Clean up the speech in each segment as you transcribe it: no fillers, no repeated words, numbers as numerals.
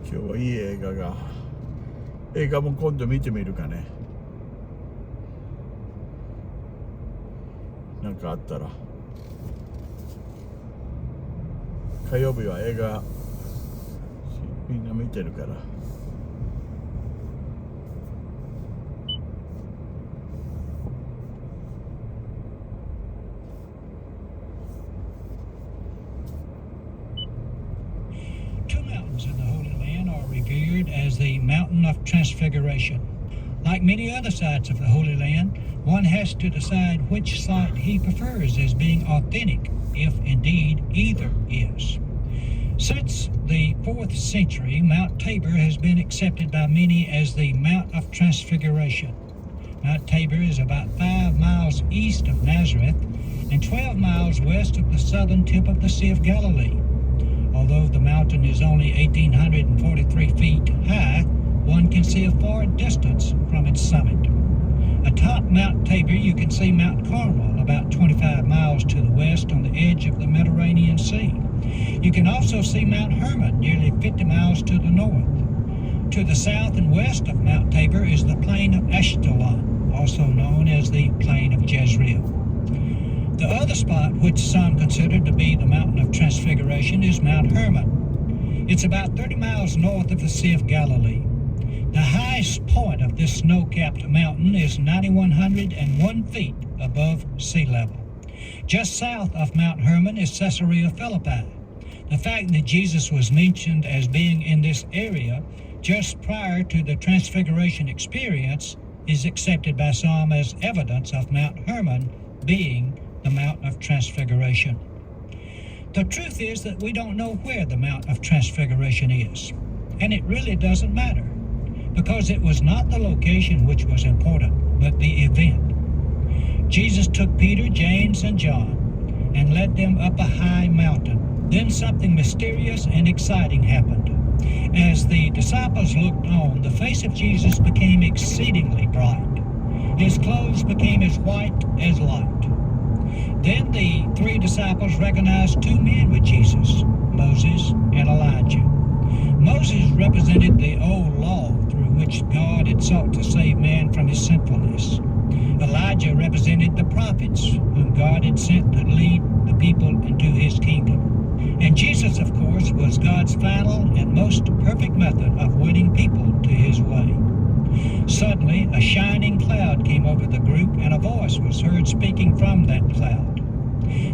今日はいい映画も今度見てみるかね。なんかあったら。火曜日は映画みんな見てるから。Two mountains in the Holy Land are revered as the Mountain of Transfiguration. Like many other sites of the Holy Land, one has to decide which site he prefers as being authentic, if indeed either is. Since the 4th century, Mount Tabor has been accepted by many as the Mount of Transfiguration. Mount Tabor is about 5 miles east of Nazareth and 12 miles west of the southern tip of the Sea of Galilee. Although the mountain is only 1,843 feet high, one can see a far distance from its summit. Atop Mount Tabor, you can see Mount Carmel, about 25 miles to the west on the edge of the Mediterranean Sea. You can also see Mount Hermon, nearly 50 miles to the north. To the south and west of Mount Tabor is the plain of Ashkelon, also known as the plain of Jezreel. The other spot, which some consider to be the Mountain of Transfiguration, is Mount Hermon. It's about 30 miles north of the Sea of Galilee. The highest point of this snow-capped mountain is 9,101 feet above sea level. Just south of Mount Hermon is Caesarea Philippi. The fact that Jesus was mentioned as being in this area just prior to the Transfiguration experience is accepted by some as evidence of Mount Hermon being the Mount of Transfiguration. The truth is that we don't know where the Mount of Transfiguration is, and it really doesn't matter, because it was not the location which was important, but the event. Jesus took Peter, James, and John and led them up a high mountain. Then something mysterious and exciting happened. As the disciples looked on, the face of Jesus became exceedingly bright. His clothes became as white as light. Then the 3 disciples recognized 2 men with Jesus, Moses and Elijah. Moses represented the old law through which God had sought to save man from his sinfulness. Elijah represented the prophets whom God had sent to lead the people into his kingdom. And Jesus, of course, was God's final and most perfect method of winning people to his way. Suddenly, a shining cloud came over the group, and a voice was heard speaking from that cloud.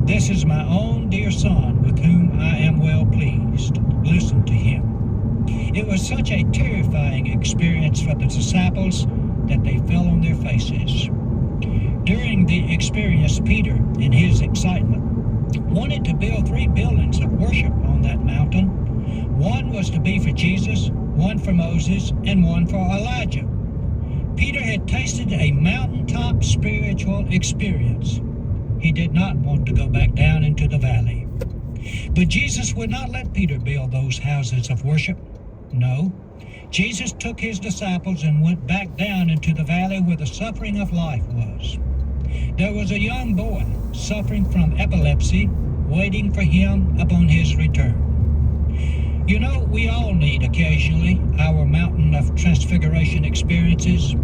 "This is my own dear Son, with whom I am well pleased. Listen to him." It was such a terrifying experience for the disciples that they fell on their faces. During the experience, Peter, in his excitement, wanted to build 3 buildings of worship on that mountain. One was to be for Jesus, one for Moses, and one for Elijah. Peter had tasted a mountaintop spiritual experience. He did not want to go back down into the valley. But Jesus would not let Peter build those houses of worship. No, Jesus took his disciples and went back down into the valley where the suffering of life was. There was a young boy suffering from epilepsy, waiting for him upon his return. You know, we all need occasionally our mountain of transfiguration experiences,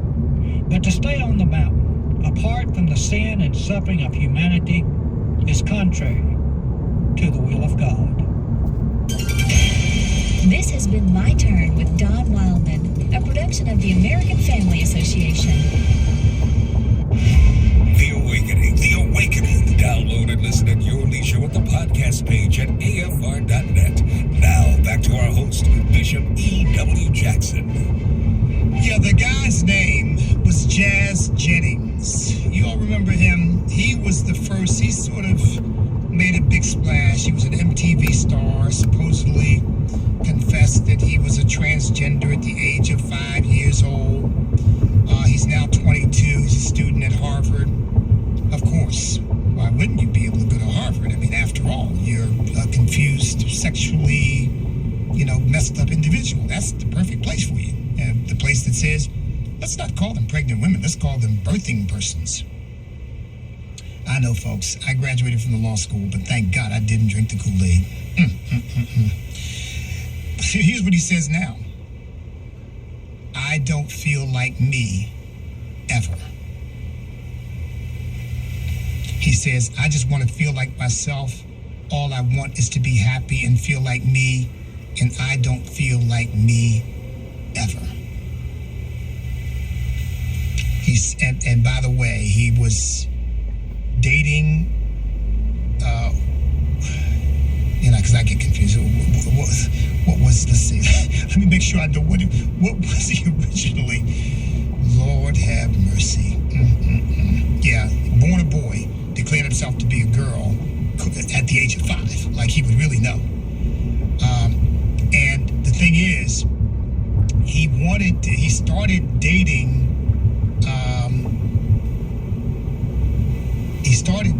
but to stay on the mountain, apart from the sin and suffering of humanity, is contrary to the will of God. This has been My Turn with Don Wildman, a production of the American Family Association. The Awakening. Download and listen at your leisure with the podcast page at afr.net. Now, back to our host, Bishop E.W. Jackson. Yeah, the guy's name was Jazz Jennings. You all remember him? He was the first, he sort of made a big splash. He was an MTV star, supposedly confessed that he was a transgender at the age of 5 years old. He's now 22. He's a student at Harvard. Of course, why wouldn't you be able to go to Harvard? I mean, after all, you're a confused, sexually, messed up individual. That's the perfect place for you. And the place that says, let's not call them pregnant women, let's call them birthing persons. I know, folks, I graduated from the law school, but thank God I didn't drink the Kool-Aid. Here's what he says now. I don't feel like me ever. He says, I just want to feel like myself. All I want is to be happy and feel like me, and I don't feel like me ever. And by the way, he was dating, because I get confused. What was, let's see, let me make sure I know what was he originally? Lord have mercy. Yeah, born a boy, declared himself to be a girl at the age of 5, like he would really know. And the thing is, he started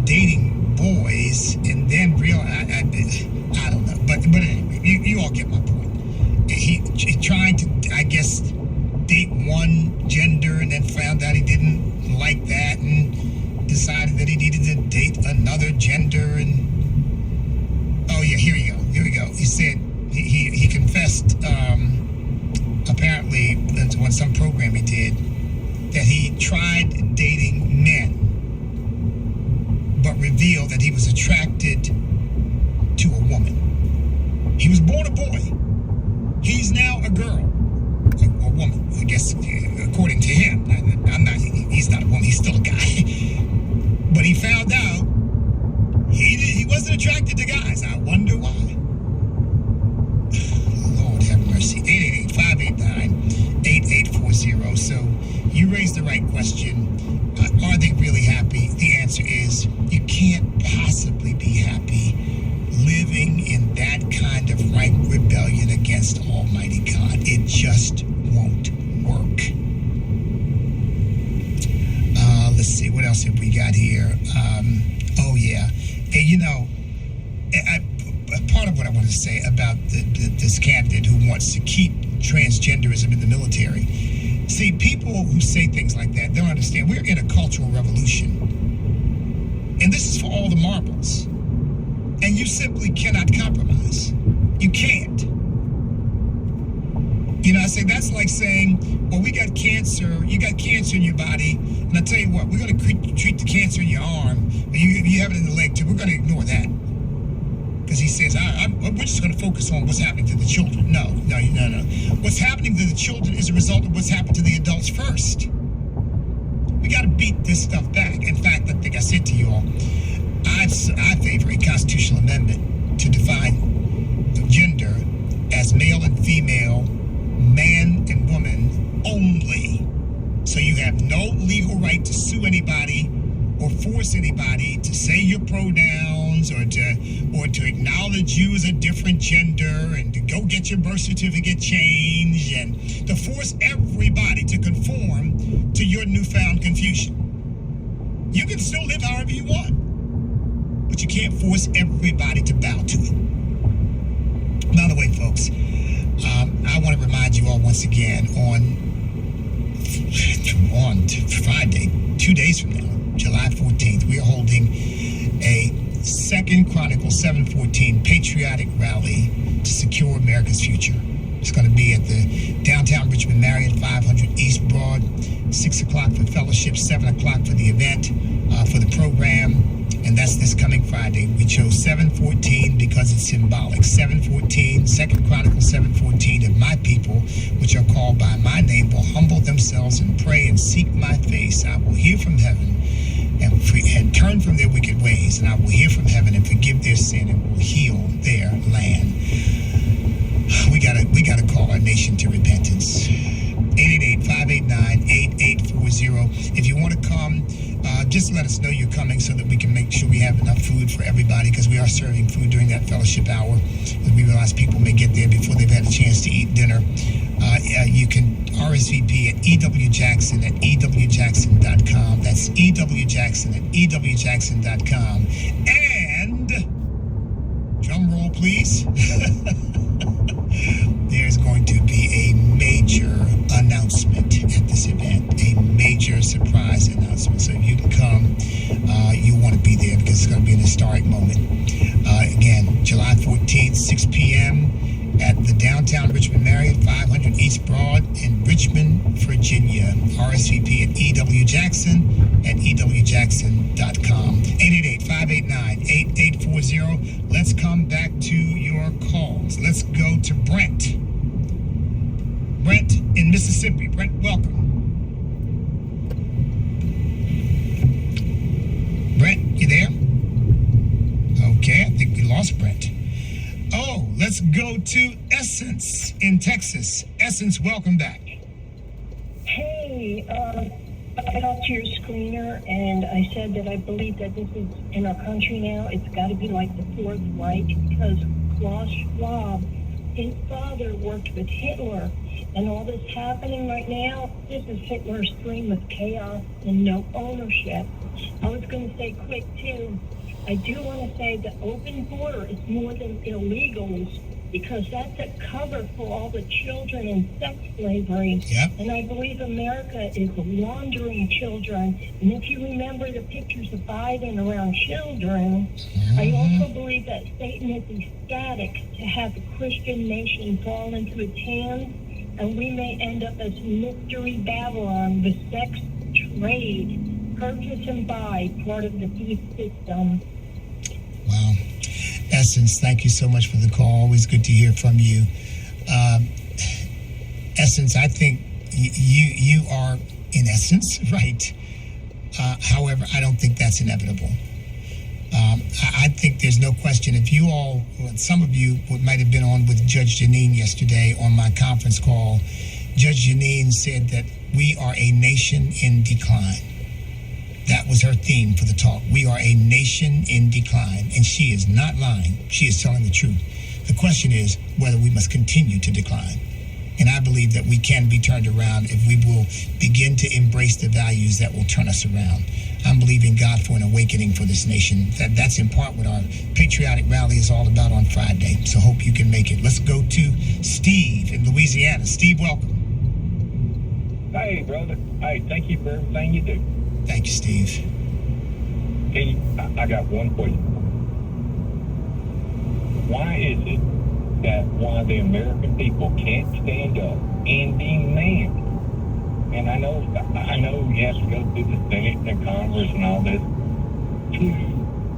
dating boys, and then realized, I don't know, but anyway, you all get my point. He tried to, I guess, date one gender, and then found out he didn't like that, and decided that he needed to date another gender. And oh yeah, here we go. He said he confessed, apparently on some program he did, that he tried dating men, but revealed that he was attracted to a woman. He was born a boy. He's now a girl, a woman, I guess, according to him. He's not a woman, he's still a guy. But he found out he wasn't attracted to guys. I wonder why. Lord have mercy. 888-589-8840. So you raised the right question. Are they really happy? The answer is you can't possibly be happy living in that kind of rank rebellion against Almighty God. It just won't work. Let's see, what else have we got here? Oh yeah, part of what I wanted to say about this candidate who wants to keep transgenderism in the military. See, people who say things like that don't understand. We're in a cultural revolution. And this is for all the marbles. And you simply cannot compromise. You can't. I say that's like saying, well, we got cancer, you got cancer in your body, and I tell you what, we're going to treat the cancer in your arm, and you have it in the leg too, we're going to ignore that. Because he says, we're just going to focus on what's happening to the children. No. What's happening to the children is a result of what's happened to the adults first. We got to beat this stuff back. In fact, I think I said to you all, I favor a constitutional amendment to define gender as male and female, man and woman only. So you have no legal right to sue anybody or force anybody to say your pronouns or to acknowledge you as a different gender and to go get your birth certificate changed and to force everybody to conform to your newfound confusion. You can still live however you want, but you can't force everybody to bow to it. By the way, folks, I want to remind you all once again on Friday, 2 days from now, July 14th, we are holding a 2 Chronicles 714 patriotic rally to secure America's future. It's going to be at the downtown Richmond Marriott, 500 East Broad, 6 o'clock for fellowship, 7 o'clock for the event, for the program. And that's this coming Friday. We chose 714 because it's symbolic. 714, 2 Chronicles 714, if my people, which are called by my name, will humble themselves and pray and seek my face, I will hear from heaven and turn from their wicked ways, and I will hear from heaven and forgive their sin and will heal their land. We gotta call our nation to repentance. 888-589-8840. If you want to come, just let us know you're coming so that we can make sure we have enough food for everybody, because we are serving food during that fellowship hour. And we realize people may get there before they've had a chance to eat dinner. You can RSVP at ewjackson@ewjackson.com. That's ewjackson@ewjackson.com. And drum roll, please. There's going to be a major announcement at this event, a major surprise announcement. So if you can come, you want to be there because it's going to be an historic moment. Again, July 14th, 6 p.m. at the downtown downtown Richmond, Marion, 500 East Broad in Richmond, Virginia. RSVP at EWJackson at EWJackson.com. 888-589-8840. Let's come back to your calls. Let's go to Brent. Brent in Mississippi. Brent, welcome. Brent, you there? Okay, I think we lost Brent. Oh, let's go to Essence in Texas. Essence, welcome back. Hey, I talked to your screener, and I said that I believe that this is in our country now. It's got to be like the Fourth Reich, because Klaus Schwab, his father worked with Hitler, and all this happening right now, this is Hitler's dream of chaos and no ownership. I was going to say quick, too, I do want to say the open border is more than illegals, because that's a cover for all the children in sex slavery. Yep. And I believe America is laundering children. And if you remember the pictures of Biden around children, I also believe that Satan is ecstatic to have the Christian nation fall into its hands, and we may end up as Mystery Babylon, the sex trade, purchase and buy, part of the beast system. Wow. Essence, thank you so much for the call. Always good to hear from you. Essence, I think you are, in essence, right. However, I don't think that's inevitable. I think there's no question. If you all, some of you might have been on with Judge Janine yesterday on my conference call, Judge Janine said that we are a nation in decline. That was her theme for the talk. We are a nation in decline. And she is not lying. She is telling the truth. The question is whether we must continue to decline. And I believe that we can be turned around if we will begin to embrace the values that will turn us around. I'm believing God for an awakening for this nation. That's in part what our patriotic rally is all about on Friday. So hope you can make it. Let's go to Steve in Louisiana. Steve, welcome. Hey, brother. Hey, thank you for everything you do. Thank you, Steve. Hey, I got one question. Why is it that why the American people can't stand up and demand? And I know you have to go through the Senate and Congress and all this to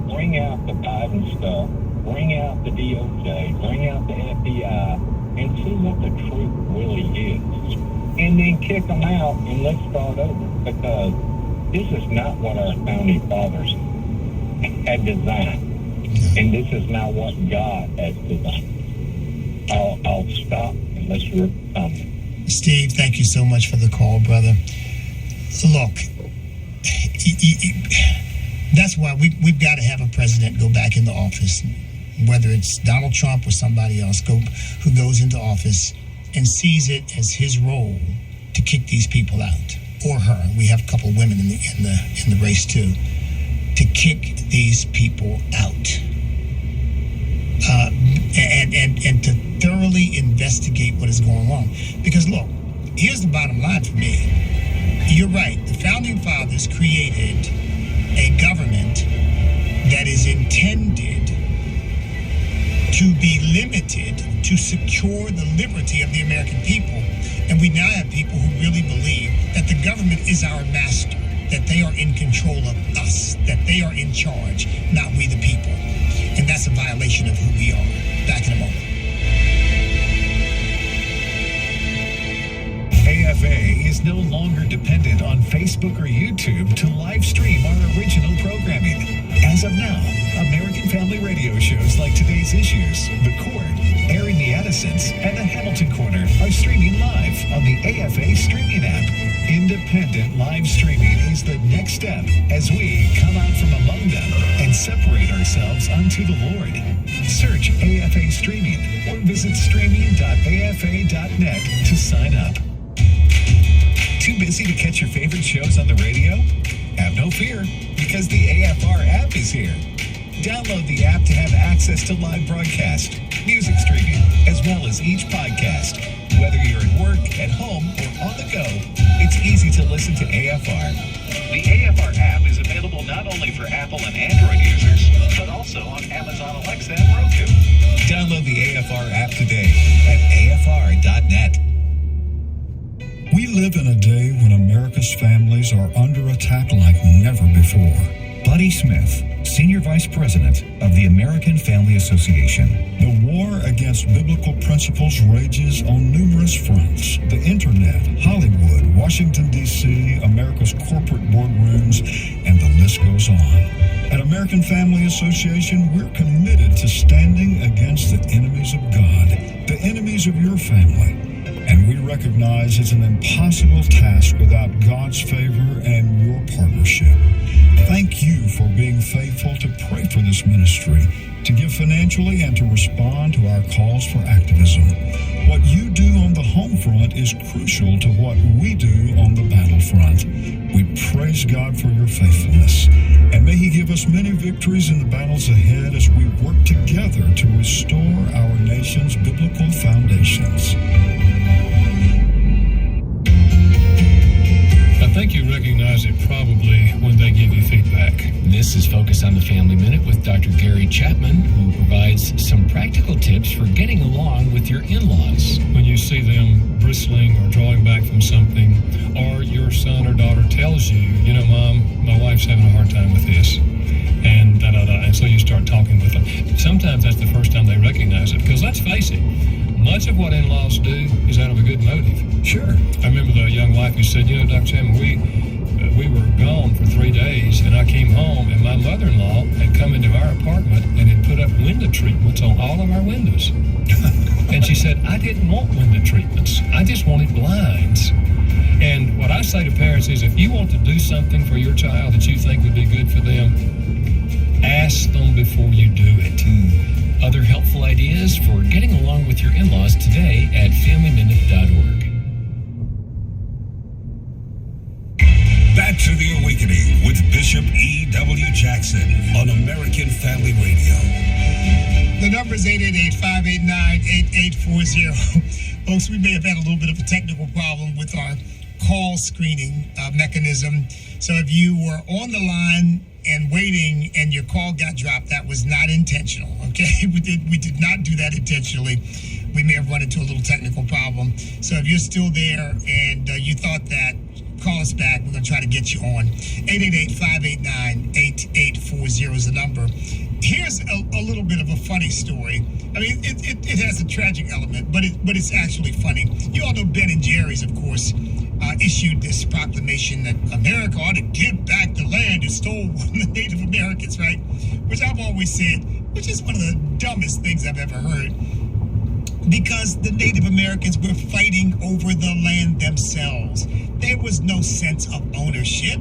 bring out the Biden stuff, bring out the DOJ, bring out the FBI, and see what the truth really is. And then kick them out and let's start over, because this is not what our founding fathers had designed. And this is not what God has designed. I'll stop and let you comment. Steve, thank you so much for the call, brother. Look, that's why we've got to have a president go back into office, whether it's Donald Trump or somebody else who goes into office and sees it as his role to kick these people out, or her. We have a couple of women in the race too, to kick these people out, and to thoroughly investigate what is going on. Because look, here's the bottom line for me. You're right. The founding fathers created a government that is intended to be limited to secure the liberty of the American people. And we now have people who really believe that the government is our master, that they are in control of us, that they are in charge, not we the people. And that's a violation of who we are. Back in a moment. AFA is no longer dependent on Facebook or YouTube to live stream our original programming. As of now, American Family Radio shows like Today's Issues, The Court, Airing the Addisons, and The Hamilton Corner are streaming live on the AFA streaming app. Independent live streaming is the next step as we come out from among them and separate ourselves unto the Lord. Search AFA Streaming or visit streaming.afa.net to sign up. Too busy to catch your favorite shows on the radio? Have no fear, because the AFR app is here. Download the app to have access to live broadcast, music streaming, as well as each podcast. Whether you're at work, at home, or on the go, it's easy to listen to AFR. The AFR app is available not only for Apple and Android users, but also on Amazon Alexa and Roku. Download the AFR app today at AFR.net. We live in a day when America's families are under attack like never before. Buddy Smith, Senior Vice President of the American Family Association. The war against biblical principles rages on numerous fronts. The internet, Hollywood, Washington, D.C., America's corporate boardrooms, and the list goes on. At American Family Association, we're committed to standing against the enemies of God, the enemies of your family. And we recognize it's an impossible task without God's favor and your partnership. Thank you for being faithful to pray for this ministry, to give financially, and to respond to our calls for activism. What you do on the home front is crucial to what we do on the battlefront. We praise God for your faithfulness, and may He give us many victories in the battles ahead as we work together to restore our nation's biblical foundations. I think you recognize it probably when they give you feedback. This is Focus on the Family Minute with Dr. Gary Chapman, who provides some practical tips for getting along with your in-laws. When you see them bristling or drawing back from something, or your son or daughter tells you, you know, Mom, my wife's having a hard time with this, and da-da-da, and so you start talking with them. Sometimes that's the first time they recognize it, because let's face it, much of what in-laws do is out of a good motive. Sure. I remember the young wife who said, you know, Dr. Chapman, we were gone for 3 days, and I came home, and my mother-in-law had come into our apartment and had put up window treatments on all of our windows. And she said, I didn't want window treatments. I just wanted blinds. And what I say to parents is, if you want to do something for your child that you think would be good for them, ask them before you do it. Other helpful ideas for getting along with your in-laws today at FamilyMinute.org. Back to the Awakening with Bishop E.W. Jackson on American Family Radio. The number is 888-589-8840. Folks, we may have had a little bit of a technical problem with our call screening mechanism. So if you were on the line and waiting and your call got dropped, that was not intentional, okay? We did not do that intentionally. We may have run into a little technical problem. So if you're still there and you thought that, call us back. We're going to try to get you on. 888-589-8840 is the number. Here's a little bit of a funny story. I mean, it has a tragic element, but it's actually funny. You all know Ben and Jerry's, of course, issued this proclamation that America ought to give back the land it stole from the Native Americans, right? Which I've always said, which is one of the dumbest things I've ever heard. Because the Native Americans were fighting over the land themselves. There was no sense of ownership.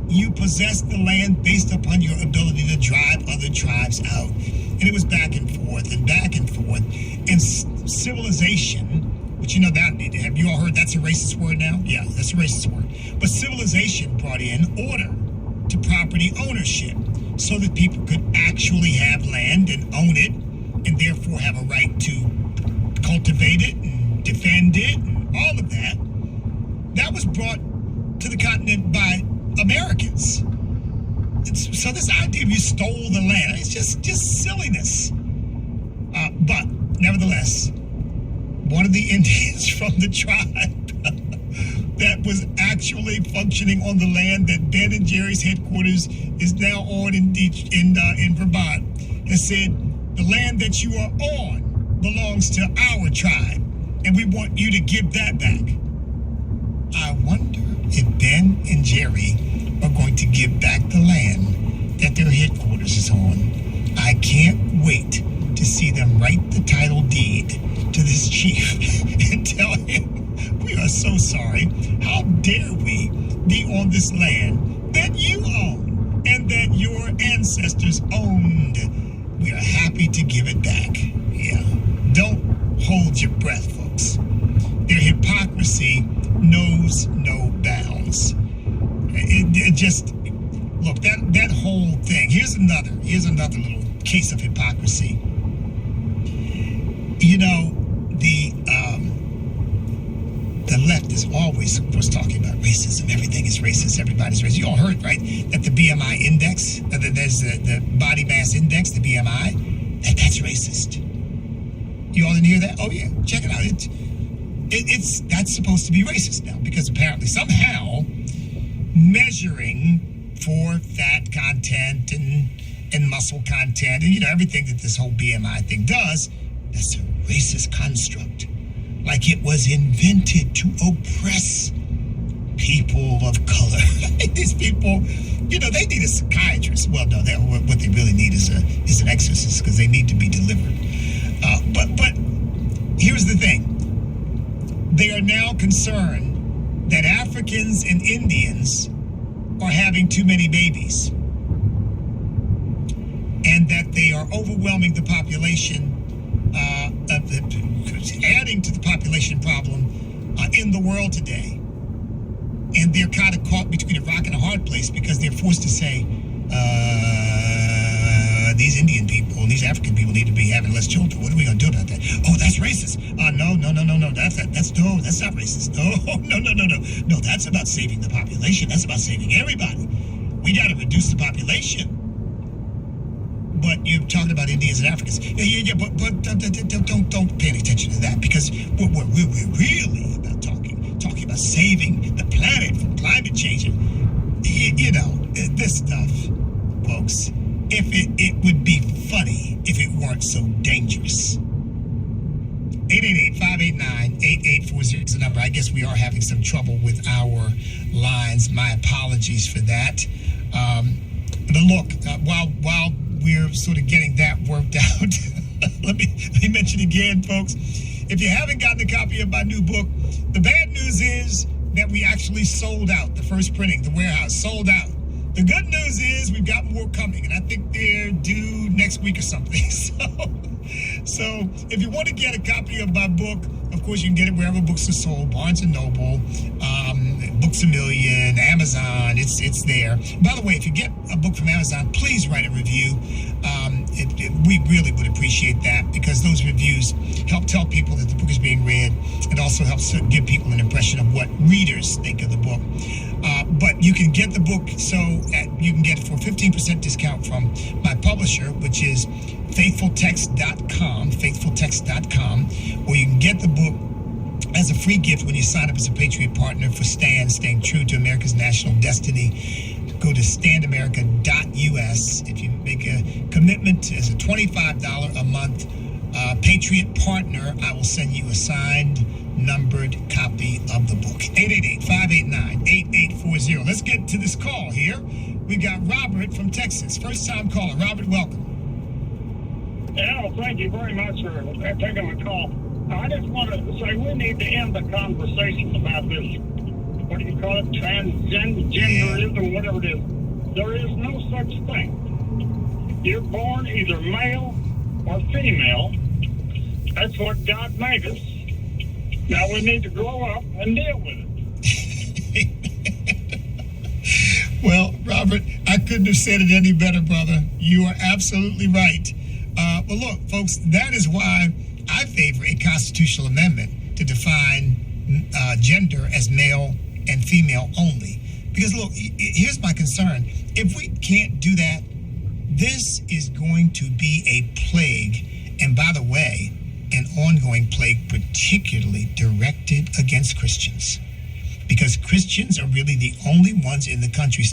You possessed the land based upon your ability to drive other tribes out. And it was back and forth and back and forth. And civilization, which you know that, have you all heard that's a racist word now? Yeah, that's a racist word. But civilization brought in order to property ownership so that people could actually have land and own it and therefore have a right to cultivate it and defend it and all of that. That was brought to the continent by Americans. So this idea of you stole the land, it's just silliness. But nevertheless, one of the Indians from the tribe that was actually functioning on the land that Ben and Jerry's headquarters is now on in Vermont, has said, the land that you are on belongs to our tribe, and we want you to give that back. I wonder if Ben and Jerry are going to give back the land that their headquarters is on. I can't wait to see them write the title deed to this chief and tell him, we are so sorry. How dare we be on this land that you own and that your ancestors owned? We are happy to give it back. Yeah. Don't hold your breath, folks. Their hypocrisy knows no bounds. It just, look, that whole thing. Here's another little case of hypocrisy. You know, the left is always, of course, talking about racism. Everything is racist. Everybody's racist. You all heard, right? That the BMI index, there's the body mass index, the BMI, that's racist. You all didn't hear that? Oh, yeah. Check it out. that's supposed to be racist now, because apparently somehow measuring for fat content and muscle content and everything that this whole BMI thing does, that's a racist construct. Like it was invented to oppress people of color. These people, they need a psychiatrist. Well, no, what they really need is an exorcist, because they need to be delivered. But here's the thing. They are now concerned that Africans and Indians are having too many babies, and that they are overwhelming the population, adding to the population problem in the world today. And they're kind of caught between a rock and a hard place, because they're forced to say, these Indian people and these African people need to be having less children. What are we going to do about that? Oh, that's racist. No. That's not racist. No, that's about saving the population. That's about saving everybody. We got to reduce the population. But you're talking about Indians and Africans. Yeah, but don't pay any attention to that, because we're really about talking about saving the planet from climate change. This stuff, folks, if it would be funny if it weren't so dangerous. 888-589-8840 is the number. I guess we are having some trouble with our lines. My apologies for that. But look, while we're sort of getting that worked out, let me mention again, folks, if you haven't gotten a copy of my new book, the bad news is that we actually sold out. The first printing, the warehouse, sold out. The good news is we've got more coming, and I think they're due next week or something. So if you want to get a copy of my book, of course you can get it wherever books are sold, Barnes & Noble, Books A Million, Amazon, it's there. By the way, if you get a book from Amazon, please write a review. We really would appreciate that, because those reviews help tell people that the book is being read. It also helps to give people an impression of what readers think of the book. But you can get the book, you can get it for 15% discount from my publisher, which is faithfultext.com, or you can get the book as a free gift when you sign up as a Patriot Partner for staying true to America's national destiny. Go to standamerica.us. If you make a commitment as a $25 a month Patriot Partner, I will send you a signed, numbered copy of the book. 888-589-8840. Let's get to this call here. We got Robert from Texas. First time caller. Robert, welcome. Yeah, well, thank you very much for taking my call. I just want to say we need to end the conversation about this, what do you call it, transgenderism, whatever it is. There is no such thing. You're born either male or female. That's what God made us. Now we need to grow up and deal with it. Well, Robert, I couldn't have said it any better, brother. You are absolutely right. Well, look, folks, that is why I favor a constitutional amendment to define gender as male and female only. Because, look, here's my concern. If we can't do that, this is going to be a plague. And by the way, an ongoing plague particularly directed against Christians. Because Christians are really the only ones in the country